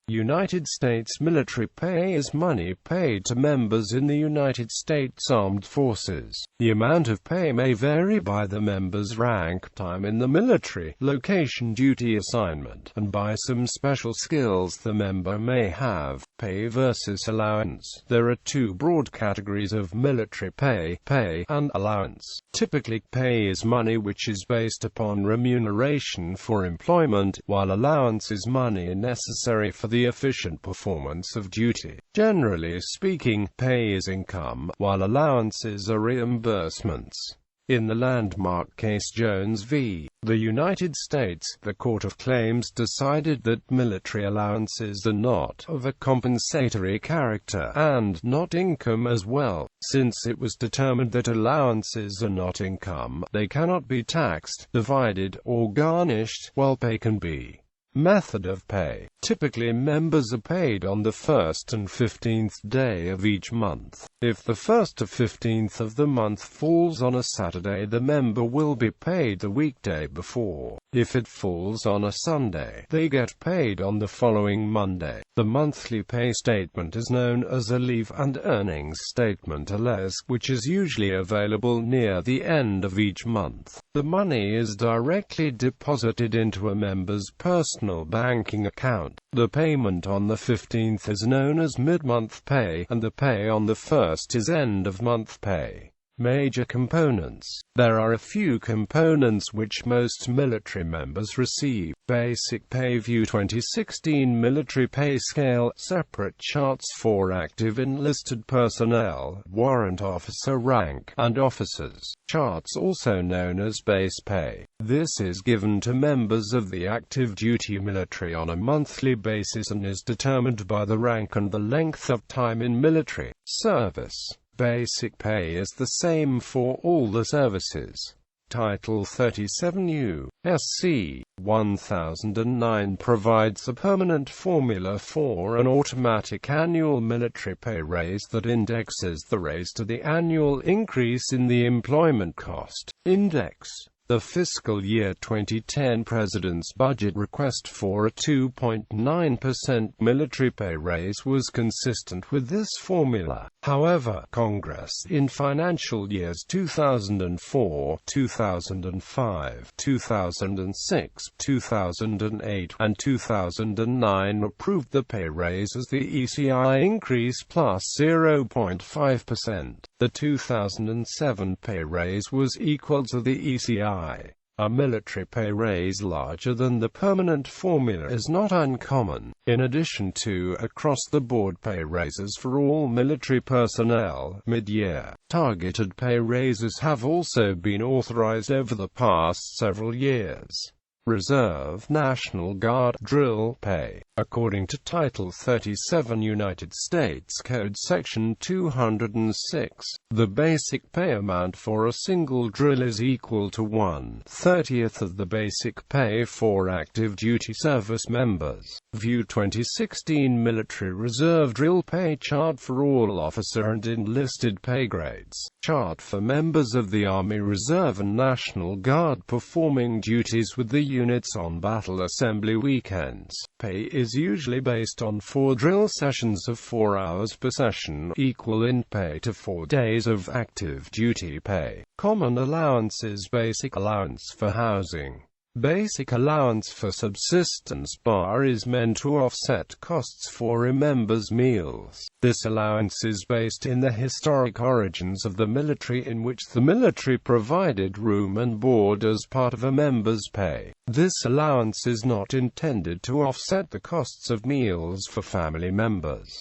United States military pay is money paid to members in the United States Armed Forces. The amount of pay may vary by the member's rank, time in the military, location, duty assignment, and by some special skills the member may have. Pay versus allowance. There are two broad categories of military pay and allowance. Typically, pay is money which is based upon remuneration for employment, while allowance is money necessary for the efficient performance of duty. Generally speaking, pay is income, while allowances are reimbursements. In the landmark case Jones v. the United States, the Court of Claims decided that military allowances are not of a compensatory character, and not income as well. Since it was determined that allowances are not income, they cannot be taxed, divided, or garnished, while pay can be. Method of pay. Typically, members are paid on the 1st and 15th day of each month. If the 1st or 15th of the month falls on a Saturday, the member will be paid the weekday before. If it falls on a Sunday, they get paid on the following Monday. The monthly pay statement is known as a leave and earnings statement, which is usually available near the end of each month. The money is directly deposited into a member's personal banking account. The payment on the 15th is known as mid-month pay, and the pay on the 1st is end-of-month pay. Major components. There are a few components which most military members receive. Basic Pay View 2016 Military Pay Scale. Separate charts for active enlisted personnel, warrant officer rank, and officers. Charts also known as base pay. This is given to members of the active duty military on a monthly basis and is determined by the rank and the length of time in military service. Basic pay is the same for all the services. Title 37 U.S.C. 1009 provides a permanent formula for an automatic annual military pay raise that indexes the raise to the annual increase in the employment cost index. The fiscal year 2010 President's budget request for a 2.9% military pay raise was consistent with this formula. However, Congress, in financial years 2004, 2005, 2006, 2008, and 2009 approved the pay raise as the ECI increase plus 0.5%. The 2007 pay raise was equal to the ECI. A military pay raise larger than the permanent formula is not uncommon. In addition to across-the-board pay raises for all military personnel, mid-year, targeted pay raises have also been authorized over the past several years. Reserve National Guard drill pay. According to Title 37 United States Code Section 206, the basic pay amount for a single drill is equal to 1/30th of the basic pay for active duty service members. View 2016 Military Reserve Drill Pay Chart for all officer and enlisted pay grades. Chart for members of the Army Reserve and National Guard performing duties with the units on battle assembly weekends. Pay is usually based on 4 drill sessions of 4 hours per session, equal in pay to 4 days of active duty pay. Common allowances. Basic allowance for housing. Basic allowance for subsistence bar is meant to offset costs for a member's meals. This allowance is based in the historic origins of the military, in which the military provided room and board as part of a member's pay. This allowance is not intended to offset the costs of meals for family members.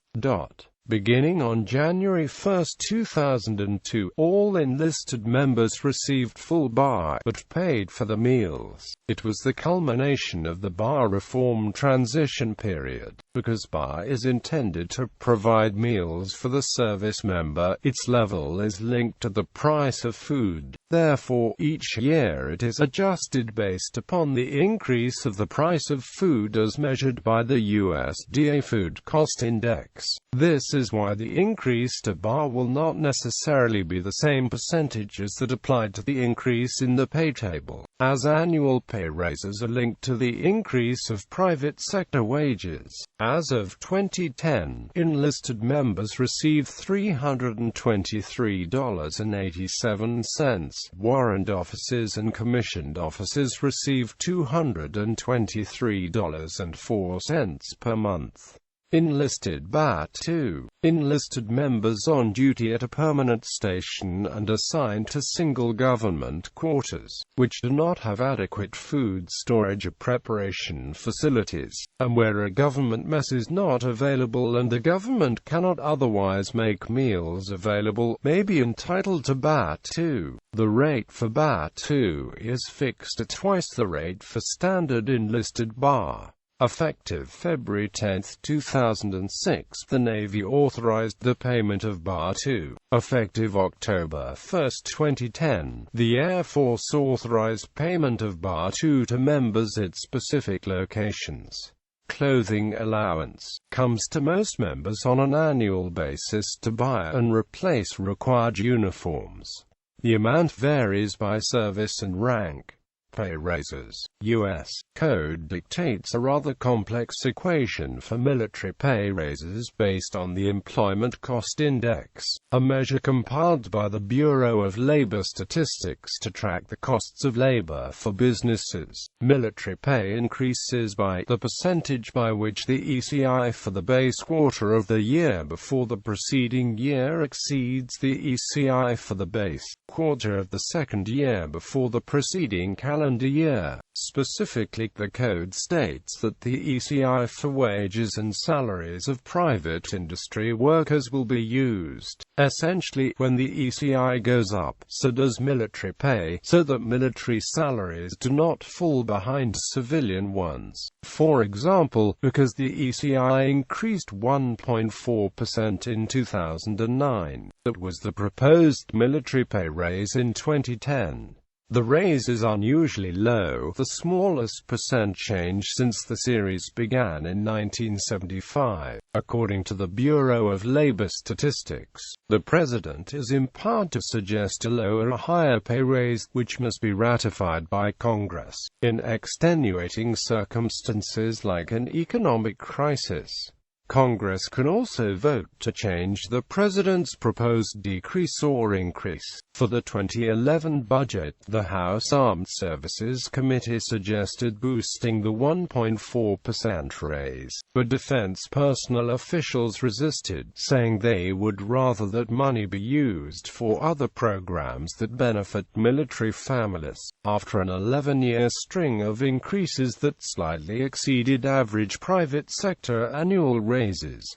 Beginning on January 1, 2002, all enlisted members received full bar, but paid for the meals. It was the culmination of the bar reform transition period. Because bar is intended to provide meals for the service member, its level is linked to the price of food. Therefore, each year it is adjusted based upon the increase of the price of food as measured by the USDA Food Cost Index. This is why the increase to bar will not necessarily be the same percentage as that applied to the increase in the pay table, as annual pay raises are linked to the increase of private sector wages. As of 2010, enlisted members receive $323.87, warrant officers and commissioned officers receive $223.04 per month. Enlisted BAT-2. Enlisted members on duty at a permanent station and assigned to single government quarters, which do not have adequate food storage or preparation facilities, and where a government mess is not available and the government cannot otherwise make meals available, may be entitled to BAT-2. The rate for BAT-2 is fixed at twice the rate for standard enlisted bar. Effective February 10, 2006, the Navy authorized the payment of BAR-2. Effective October 1, 2010, the Air Force authorized payment of BAR-2 to members at specific locations. Clothing allowance comes to most members on an annual basis to buy and replace required uniforms. The amount varies by service and rank. Pay raises. U.S. Code dictates a rather complex equation for military pay raises based on the Employment Cost Index, a measure compiled by the Bureau of Labor Statistics to track the costs of labor for businesses. Military pay increases by the percentage by which the ECI for the base quarter of the year before the preceding year exceeds the ECI for the base quarter of the second year before the preceding calendar year. Specifically, the code states that the ECI for wages and salaries of private industry workers will be used. Essentially, when the ECI goes up, so does military pay, so that military salaries do not fall behind civilian ones. For example, because the ECI increased 1.4% in 2009, that was the proposed military pay raise in 2010. The raise is unusually low, the smallest percent change since the series began in 1975. According to the Bureau of Labor Statistics, the President is empowered to suggest a lower or higher pay raise, which must be ratified by Congress, in extenuating circumstances like an economic crisis. Congress can also vote to change the President's proposed decrease or increase. For the 2011 budget, the House Armed Services Committee suggested boosting the 1.4% raise, but defense personnel officials resisted, saying they would rather that money be used for other programs that benefit military families. After an 11-year string of increases that slightly exceeded average private sector annual raises,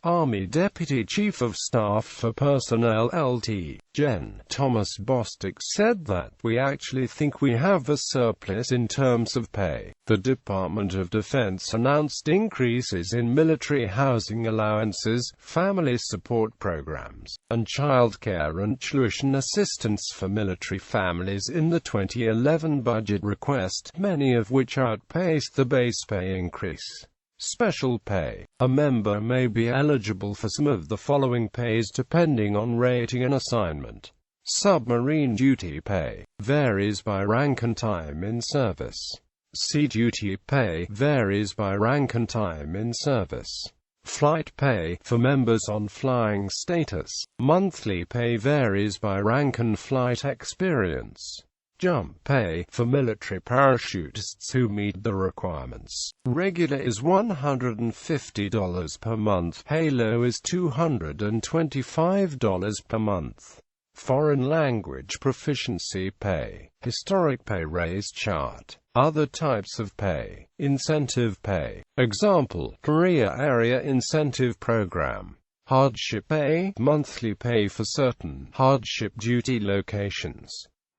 Army Deputy Chief of Staff for Personnel Lt. Gen. Thomas Bostick said that, "We actually think we have a surplus in terms of pay." The Department of Defense announced increases in military housing allowances, family support programs, and child care and tuition assistance for military families in the 2011 budget request, many of which outpaced the base pay increase. Special pay. A member may be eligible for some of the following pays depending on rating and assignment. Submarine duty pay varies by rank and time in service. Sea duty pay varies by rank and time in service. Flight pay for members on flying status. Monthly pay varies by rank and flight experience. Jump pay for military parachutists who meet the requirements. Regular is $150 per month. Halo is $225 per month. Foreign language proficiency pay. Historic pay raise chart. Other types of pay. Incentive pay. Example, Career Area Incentive Program. Hardship pay. Monthly pay for certain hardship duty locations.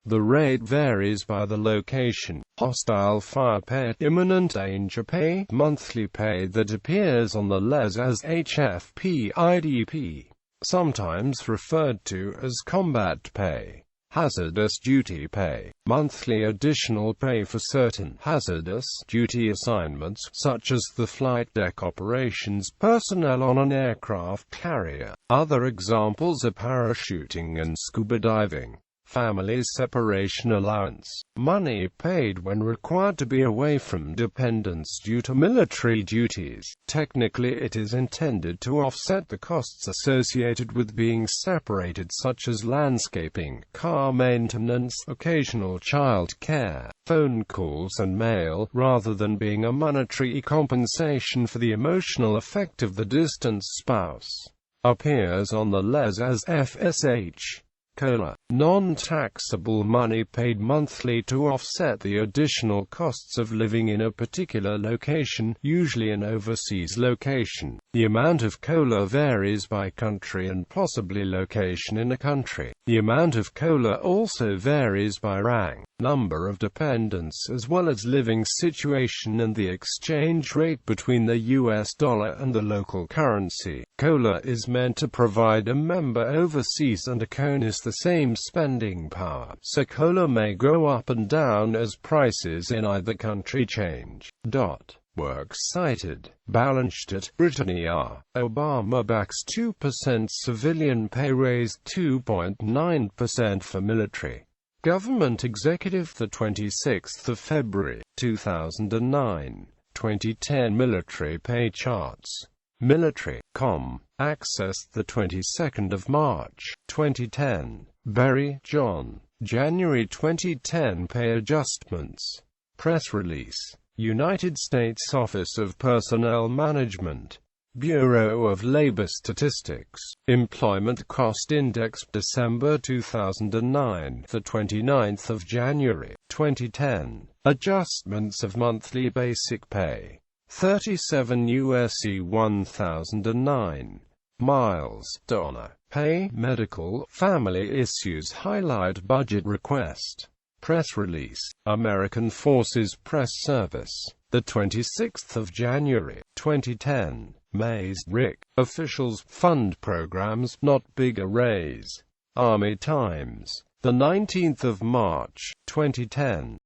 The rate varies by the location. Hostile fire pay. Imminent danger pay. Monthly pay that appears on the LES as HFP-IDP. Sometimes referred to as combat pay. Hazardous duty pay. Monthly additional pay for certain hazardous duty assignments, such as the flight deck operations personnel on an aircraft carrier. Other examples are parachuting and scuba diving. Family separation allowance. Money paid when required to be away from dependents due to military duties. Technically, it is intended to offset the costs associated with being separated, such as landscaping, car maintenance, occasional child care, phone calls and mail, rather than being a monetary compensation for the emotional effect of the distant spouse. Appears on the LES as FSH. COLA. Non-taxable money paid monthly to offset the additional costs of living in a particular location, usually an overseas location. The amount of COLA varies by country and possibly location in a country. The amount of COLA also varies by rank, number of dependents, as well as living situation and the exchange rate between the US dollar and the local currency. COLA is meant to provide a member overseas and a CONUS the same spending power, so COLA may go up and down as prices in either country change. Works cited. Ballenstedt, Brittany R. Obama backs 2% civilian pay raise, 2.9% for military. Government Executive, 26 February 2009. 2010 Military Pay Charts. Military.com. Access, 22nd of March 2010. Berry, John. January 2010 Pay Adjustments. Press release. United States Office of Personnel Management. Bureau of Labor Statistics. Employment Cost Index, December 2009, the 29th of January 2010. Adjustments of monthly basic pay. 37 U.S.C. 1009. Miles, Donna. Pay, medical, family issues highlight budget request. Press release. American Forces Press Service. The 26th of January 2010. Mays, Rick. Officials fund programs, not big arrays. Army Times. The 19th of March 2010.